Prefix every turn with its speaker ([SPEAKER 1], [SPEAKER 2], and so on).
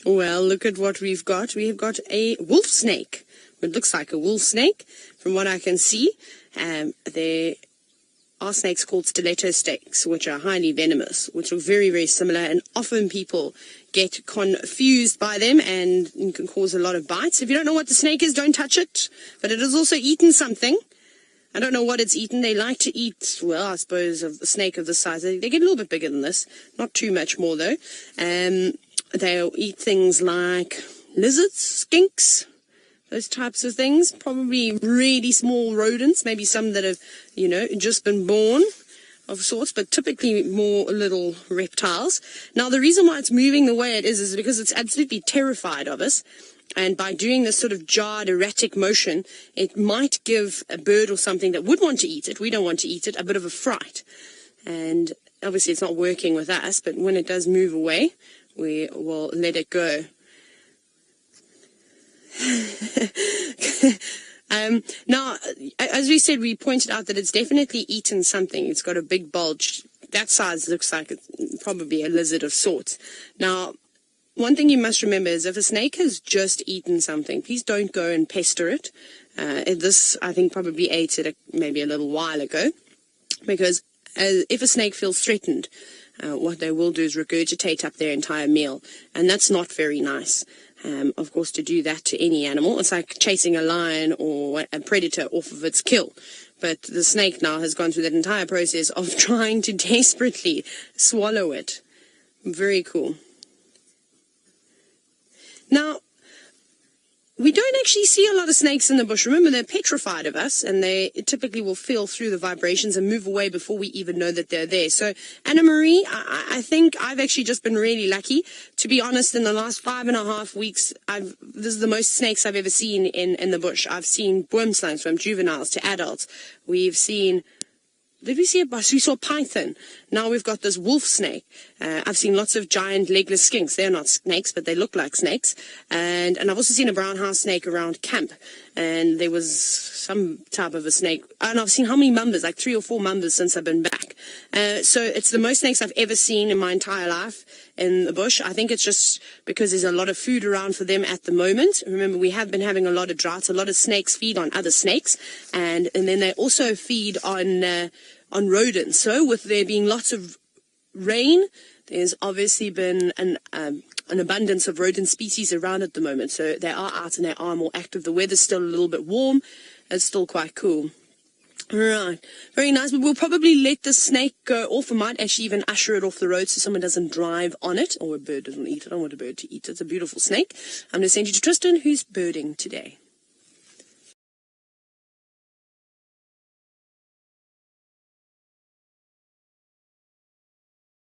[SPEAKER 1] Well, look at what we've got. We have got a wolf snake. It looks like a wolf snake from what I can see. There are snakes called stiletto snakes, which are highly venomous, which are very, very similar, and often people get confused by them and can cause a lot of bites. If you don't know what the snake is, don't touch it. But it has also eaten something. I don't know what it's eaten. They like to eat, well, I suppose, of a snake of this size. They get a little bit bigger than this. Not too much more, though. They'll eat things like lizards, skinks, those types of things. Probably really small rodents, maybe some that have, just been born of sorts, but typically more little reptiles. Now, the reason why it's moving the way it is because it's absolutely terrified of us. And by doing this sort of jarred, erratic motion, it might give a bird or something that would want to eat it, we don't want to eat it, a bit of a fright. And obviously it's not working with us, but when it does move away, we will let it go. Now, as we said, we pointed out that it's definitely eaten something. It's got a big bulge. That size looks like it's probably a lizard of sorts. Now, one thing you must remember is if a snake has just eaten something, please don't go and pester it. This, I think, probably ate it maybe a little while ago, because if a snake feels threatened, what they will do is regurgitate up their entire meal, and that's not very nice. Of course, to do that to any animal, it's like chasing a lion or a predator off of its kill. But the snake now has gone through that entire process of trying to desperately swallow it. Very cool. Now, we don't actually see a lot of snakes in the bush. Remember, they're petrified of us, and they typically will feel through the vibrations and move away before we even know that they're there. So, Anna Marie, I think I've actually just been really lucky. To be honest, in the last 5.5 weeks, this is the most snakes I've ever seen in the bush. I've seen boomslangs from juveniles to adults. We've seen... Did we see a bus? We saw python. Now we've got this wolf snake. I've seen lots of giant legless skinks. They're not snakes, but they look like snakes. And I've also seen a brown house snake around camp. And there was some type of a snake. And I've seen how many mambas, like 3 or 4 mambas since I've been back. So it's the most snakes I've ever seen in my entire life in the bush. I think it's just because there's a lot of food around for them at the moment. Remember, we have been having a lot of droughts. A lot of snakes feed on other snakes. And then they also feed on rodents. So with there being lots of rain, there's obviously been an abundance of rodent species around at the moment. So they are out and they are more active. The weather's still a little bit warm. It's still quite cool. Right, very nice. But we'll probably let the snake go off. We might actually even usher it off the road so someone doesn't drive on it, or a bird doesn't eat it. I don't want a bird to eat it. It's a beautiful snake. I'm going to send you to Tristan, who's birding today.